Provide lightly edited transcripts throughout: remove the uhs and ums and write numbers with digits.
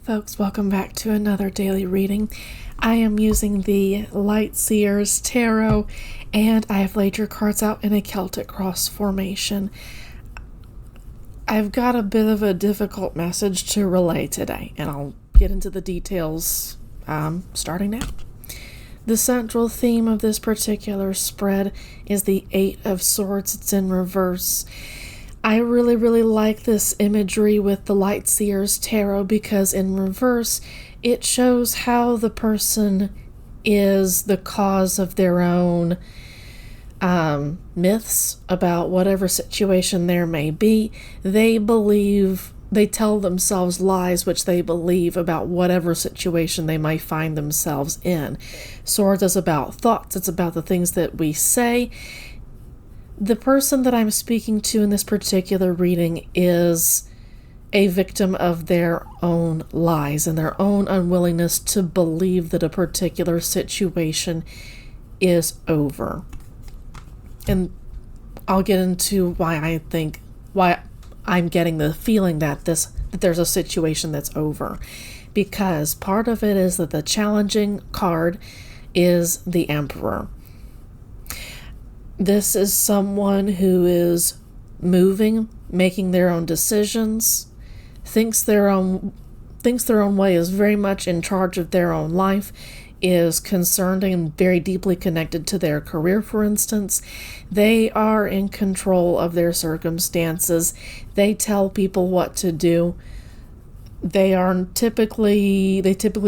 folks, welcome back to another daily reading. I am using the Light Seers Tarot, and I have laid your cards out in a Celtic cross formation. I've got a bit of a difficult message to relay today, and I'll get into the details starting now. The central theme of this particular spread is the Eight of Swords. It's in reverse. I really like this imagery with the Light Seers Tarot because in reverse, it shows how the person is the cause of their own myths about whatever situation there may be. They tell themselves lies which they believe about whatever situation they might find themselves in. Swords is about thoughts. It's about the things that we say. The person that I'm speaking to in this particular reading is a victim of their own lies and their own unwillingness to believe that a particular situation is over. And I'll get into why I'm getting the feeling that there's a situation that's over. Because part of it is that the challenging card is the Emperor. This is someone who is moving, making their own decisions, thinks their own way, is very much in charge of their own life, is concerned and very deeply connected to their career, for instance. They are in control of their circumstances. They tell people what to do. They typically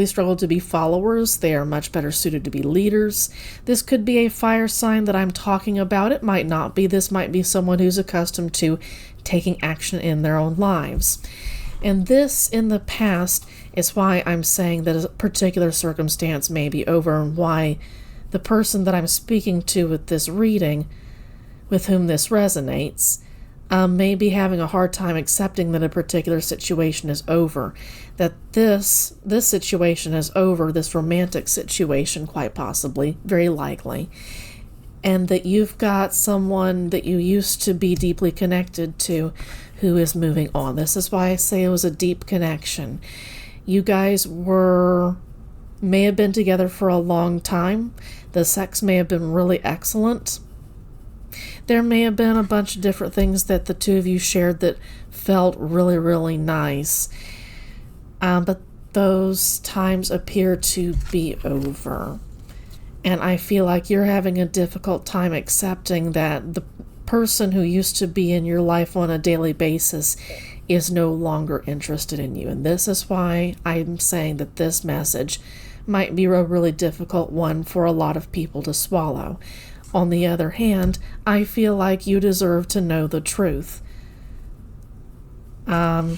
struggle to be followers. They are much better suited to be leaders. This could be a fire sign that I'm talking about. It might not be. This might be someone who's accustomed to taking action in their own lives. And this, in the past, is why I'm saying that a particular circumstance may be over, and why the person that I'm speaking to with this reading, with whom this resonates, may be having a hard time accepting that a particular situation is over, that this situation is over, this romantic situation, quite possibly, very likely, and that you've got someone that you used to be deeply connected to who is moving on. This is why I say it was a deep connection. You guys may have been together for a long time. The sex may have been really excellent. There may have been a bunch of different things that the two of you shared that felt really nice. But those times appear to be over. And I feel like you're having a difficult time accepting that the person who used to be in your life on a daily basis is no longer interested in you. And this is why I'm saying that this message might be a really difficult one for a lot of people to swallow. On the other hand, I feel like you deserve to know the truth. Here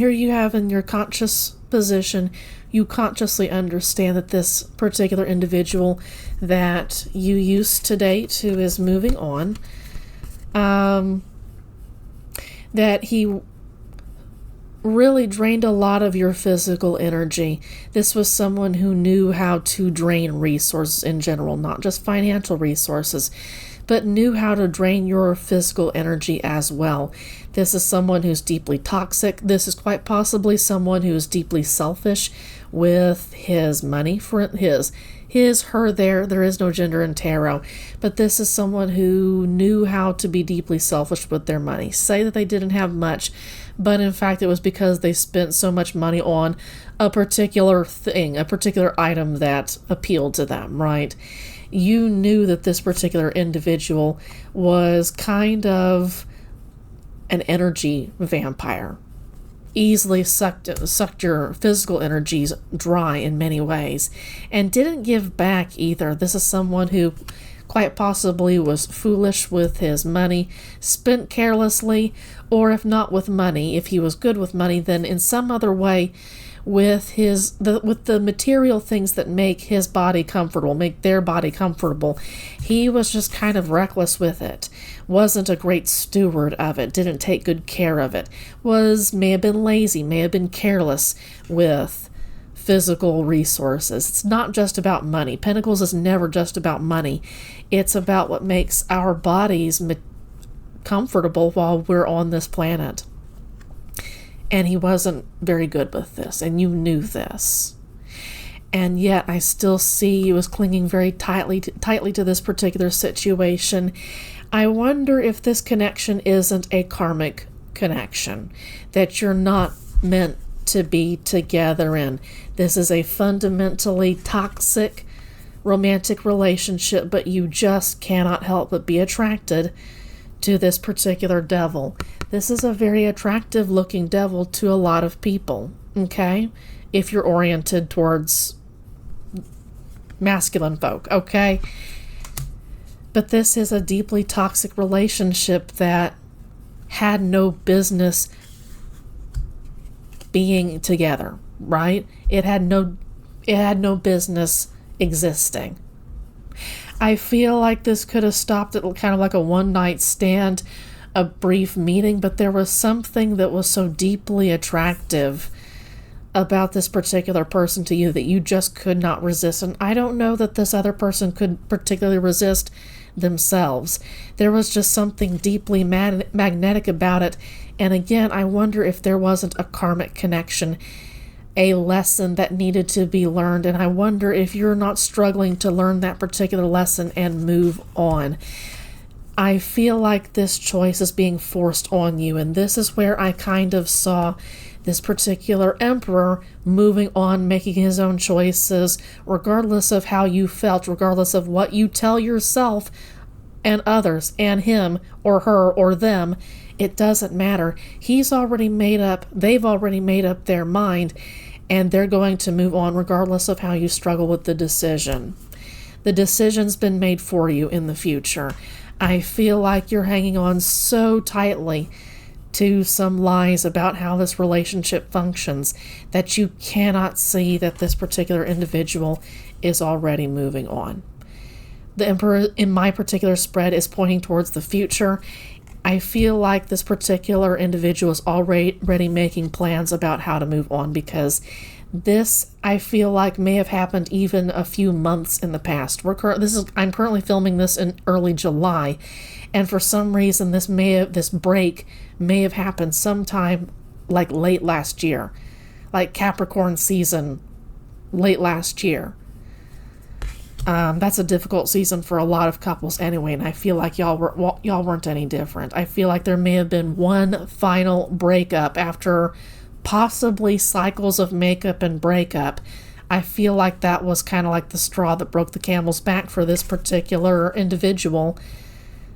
you have in your conscious position, you consciously understand that this particular individual that you used to date, who is moving on, that he really drained a lot of your physical energy. This was someone who knew how to drain resources in general, not just financial resources, but knew how to drain your physical energy as well. This is someone who's deeply toxic. This is quite possibly someone who is deeply selfish with his money, for her, there is no gender in tarot, but this is someone who knew how to be deeply selfish with their money. Say that they didn't have much, but in fact it was because they spent so much money on a particular thing, a particular item that appealed to them, right? You knew that this particular individual was kind of an energy vampire. Easily sucked your physical energies dry in many ways, and didn't give back either. This is someone who quite possibly was foolish with his money, spent carelessly, or if not with money, if he was good with money, then in some other way with the material things that make his body comfortable, make their body comfortable. He was just kind of reckless with it, wasn't a great steward of it, didn't take good care of it, may have been lazy, may have been careless with physical resources. It's not just about money. Pentacles is never just about money. It's about what makes our bodies comfortable while we're on this planet. and he wasn't very good with this, and you knew this. And yet I still see you as clinging very tightly to this particular situation. I wonder if this connection isn't a karmic connection, that you're not meant to be together in. This is a fundamentally toxic romantic relationship, but you just cannot help but be attracted to this particular devil. This is a very attractive looking devil to a lot of people, okay? If you're oriented towards masculine folk, okay? But this is a deeply toxic relationship that had no business being together, right? It had no business existing. I feel like this could have stopped at kind of like a one-night stand, a brief meeting, but there was something that was so deeply attractive about this particular person to you that you just could not resist. And I don't know that this other person could particularly resist themselves. There was just something deeply magnetic about it. And again, I wonder if there wasn't a karmic connection, a lesson that needed to be learned. And I wonder if you're not struggling to learn that particular lesson and move on. I feel like this choice is being forced on you. And this is where I kind of saw this particular emperor moving on, making his own choices, regardless of how you felt, regardless of what you tell yourself and others and him or her or them. It doesn't matter. They've already made up their mind, and they're going to move on regardless of how you struggle with the decision. The decision's been made for you in the future. I feel like you're hanging on so tightly to some lies about how this relationship functions that you cannot see that this particular individual is already moving on. The Emperor in my particular spread is pointing towards the future. I feel like this particular individual is already making plans about how to move on, because this, I feel like, may have happened even a few months in the past. I'm currently filming this in early July, and for some reason this break may have happened sometime like late last year, like Capricorn season late last year. That's a difficult season for a lot of couples anyway, and I feel like y'all weren't any different. I feel like there may have been one final breakup after possibly cycles of makeup and breakup. I feel like that was kind of like the straw that broke the camel's back for this particular individual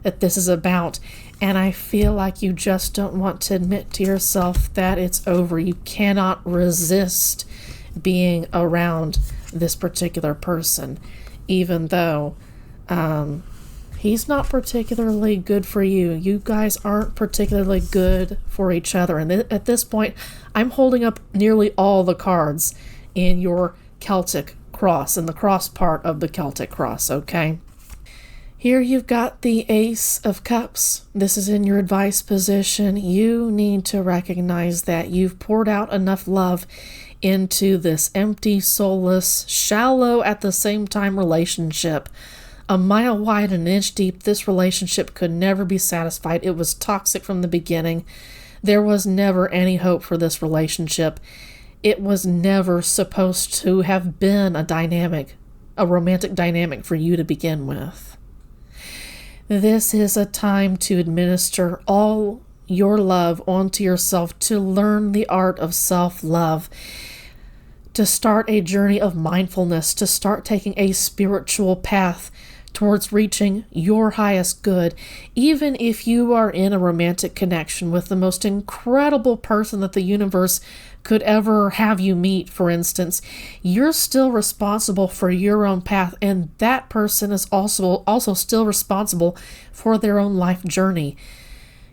that this is about. And I feel like you just don't want to admit to yourself that it's over. You cannot resist being around this particular person, even though he's not particularly good for you. You guys aren't particularly good for each other. And at this point, I'm holding up nearly all the cards in your Celtic cross, in the cross part of the Celtic cross, okay? Here you've got the Ace of Cups. This is in your advice position. You need to recognize that you've poured out enough love into this empty, soulless, shallow at the same time relationship. A mile wide and an inch deep, this relationship could never be satisfied. It was toxic from the beginning. There was never any hope for this relationship. It was never supposed to have been a romantic dynamic for you to begin with. This is a time to administer all your love onto yourself, to learn the art of self-love, to start a journey of mindfulness, to start taking a spiritual path towards reaching your highest good. Even if you are in a romantic connection with the most incredible person that the universe could ever have you meet, for instance, you're still responsible for your own path, and that person is also still responsible for their own life journey.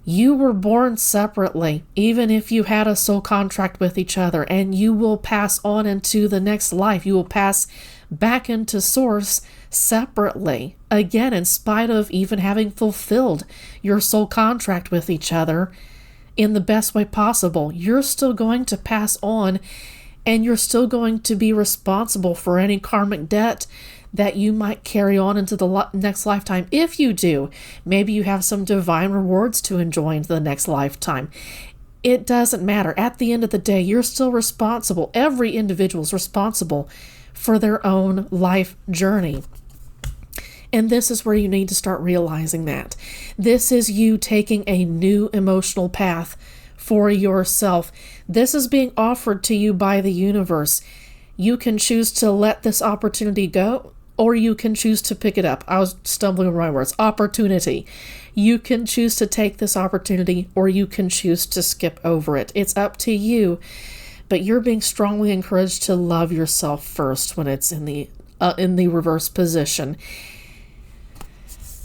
You were born separately, even if you had a soul contract with each other, and you will pass on into the next life. You will pass back into source separately, again, in spite of even having fulfilled your soul contract with each other in the best way possible. You're still going to pass on, and you're still going to be responsible for any karmic debt that you might carry on into the next lifetime. If you do, maybe you have some divine rewards to enjoy into the next lifetime. It doesn't matter. At the end of the day, you're still responsible. Every individual is responsible for their own life journey. And this is where you need to start realizing that. This is you taking a new emotional path for yourself. This is being offered to you by the universe. You can choose to let this opportunity go, or you can choose to pick it up. I was stumbling over my words. Opportunity. You can choose to take this opportunity, or you can choose to skip over it. It's up to you. But you're being strongly encouraged to love yourself first when it's in the reverse position.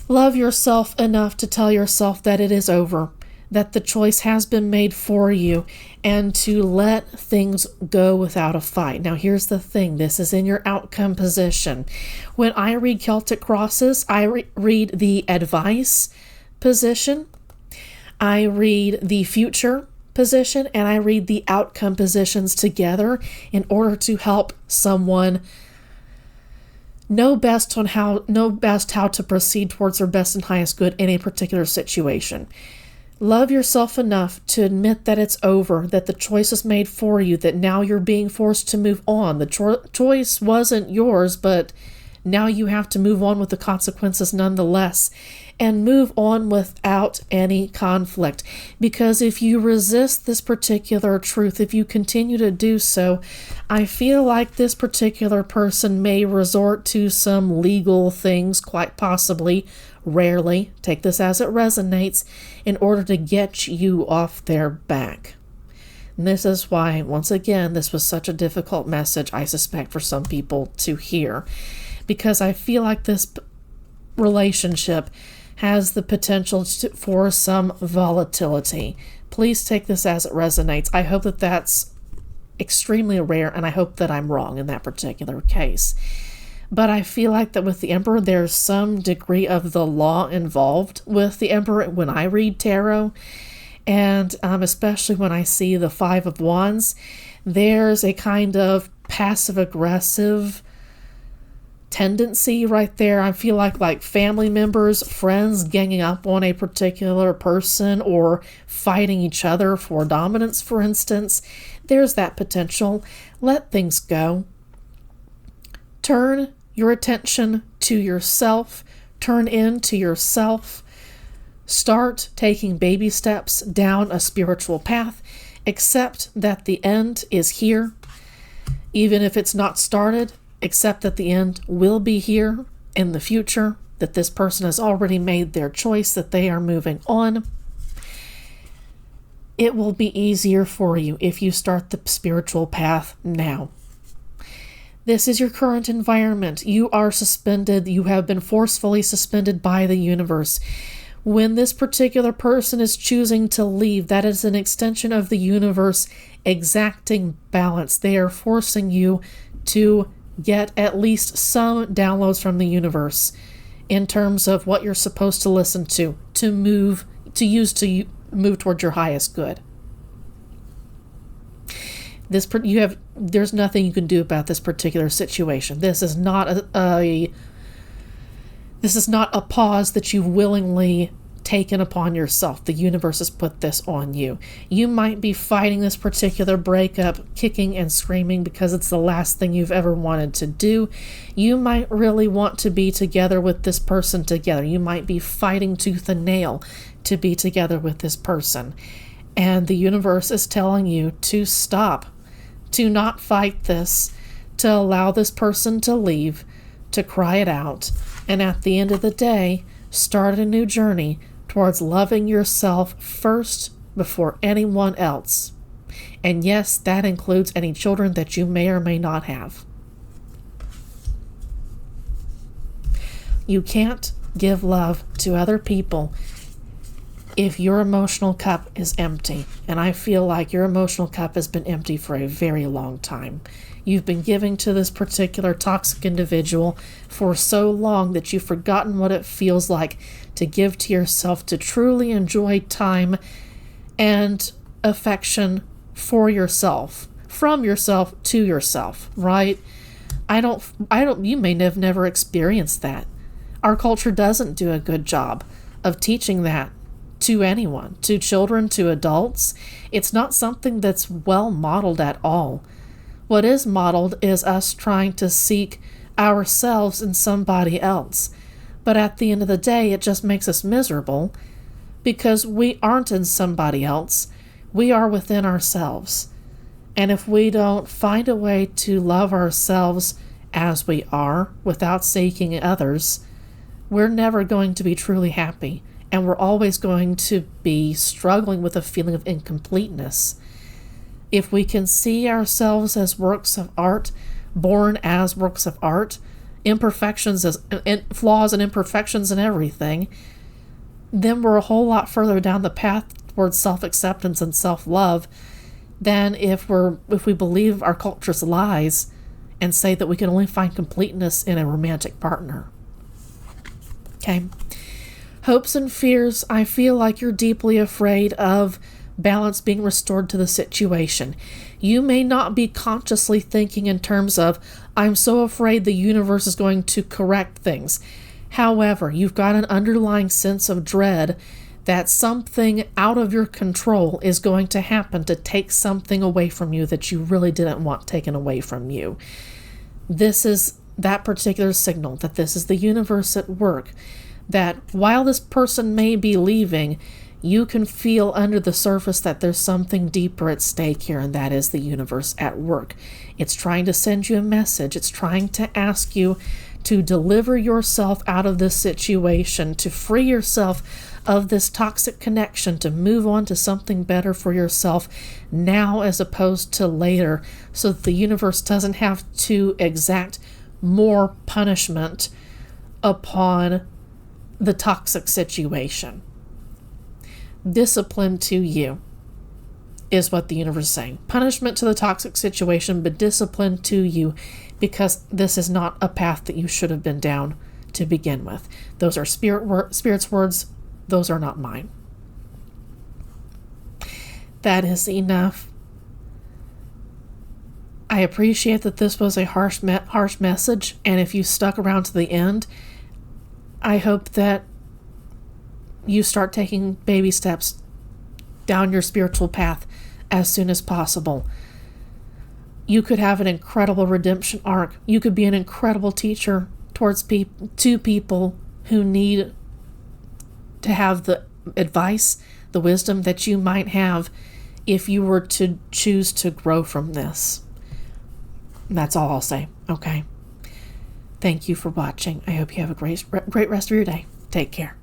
Love yourself enough to tell yourself that it is over, that the choice has been made for you, and to let things go without a fight. Now, here's the thing. This is in your outcome position. When I read Celtic crosses, I read the advice position, I read the future position, and I read the outcome positions together in order to help someone know best how to proceed towards their best and highest good in a particular situation. Love yourself enough to admit that it's over, that the choice is made for you, that now you're being forced to move on. The choice wasn't yours, but now you have to move on with the consequences nonetheless, and move on without any conflict. Because if you resist this particular truth, if you continue to do so, I feel like this particular person may resort to some legal things, quite possibly, rarely, take this as it resonates, in order to get you off their back. And this is why, once again, this was such a difficult message, I suspect, for some people to hear. Because I feel like this relationship has the potential for some volatility. Please take this as it resonates. I hope that that's extremely rare, and I hope that I'm wrong in that particular case. But I feel like that with the Emperor, there's some degree of the law involved with the Emperor when I read tarot. And especially when I see the Five of Wands, there's a kind of passive-aggressive tendency right there. I feel like family members, friends ganging up on a particular person or fighting each other for dominance, for instance. There's that potential. Let things go. Turn your attention to yourself. Turn into yourself. Start taking baby steps down a spiritual path. Accept that the end is here. Even if it's not started, accept that the end will be here in the future, that this person has already made their choice, that they are moving on. It will be easier for you if you start the spiritual path now. This is your current environment. You are suspended. You have been forcefully suspended by the universe. When this particular person is choosing to leave, that is an extension of the universe exacting balance. They are forcing you to get at least some downloads from the universe in terms of what you're supposed to listen to move towards your highest good. There's nothing you can do about this particular situation. This is not a pause that you've willingly taken upon yourself. The universe has put this on you. You might be fighting this particular breakup, kicking and screaming because it's the last thing you've ever wanted to do. You might really want to be together with this person together. You might be fighting tooth and nail to be together with this person. And the universe is telling you to stop, to not fight this, to allow this person to leave, to cry it out, and at the end of the day, start a new journey towards loving yourself first before anyone else. And yes, that includes any children that you may or may not have. You can't give love to other people if your emotional cup is empty. And I feel like your emotional cup has been empty for a very long time. You've been giving to this particular toxic individual for so long that you've forgotten what it feels like to give to yourself, to truly enjoy time and affection for yourself, from yourself to yourself, right? You may have never experienced that. Our culture doesn't do a good job of teaching that to anyone, to children, to adults. It's not something that's well modeled at all. What is modeled is us trying to seek ourselves in somebody else. But at the end of the day, it just makes us miserable because we aren't in somebody else. We are within ourselves. And if we don't find a way to love ourselves as we are without seeking others, we're never going to be truly happy. And we're always going to be struggling with a feeling of incompleteness. If we can see ourselves as works of art, born as works of art, imperfections as flaws and imperfections and everything, then we're a whole lot further down the path towards self-acceptance and self-love than if we believe our culture's lies and say that we can only find completeness in a romantic partner. Okay. Hopes and fears, I feel like you're deeply afraid of balance being restored to the situation. You may not be consciously thinking in terms of, I'm so afraid the universe is going to correct things. However, you've got an underlying sense of dread that something out of your control is going to happen to take something away from you that you really didn't want taken away from you. This is that particular signal that this is the universe at work. That while this person may be leaving, you can feel under the surface that there's something deeper at stake here, and that is the universe at work. It's trying to send you a message. It's trying to ask you to deliver yourself out of this situation, to free yourself of this toxic connection, to move on to something better for yourself now as opposed to later, so that the universe doesn't have to exact more punishment upon the toxic situation. Discipline to you is what the universe is saying. Punishment to the toxic situation, but discipline to you, because this is not a path that you should have been down to begin with. Those are Spirit's words. Those are not mine. That is enough. I appreciate that this was a harsh message, and if you stuck around to the end, I hope that you start taking baby steps down your spiritual path as soon as possible. You could have an incredible redemption arc. You could be an incredible teacher towards to people who need to have the advice, the wisdom that you might have if you were to choose to grow from this. That's all I'll say, okay? Thank you for watching. I hope you have a great rest of your day. Take care.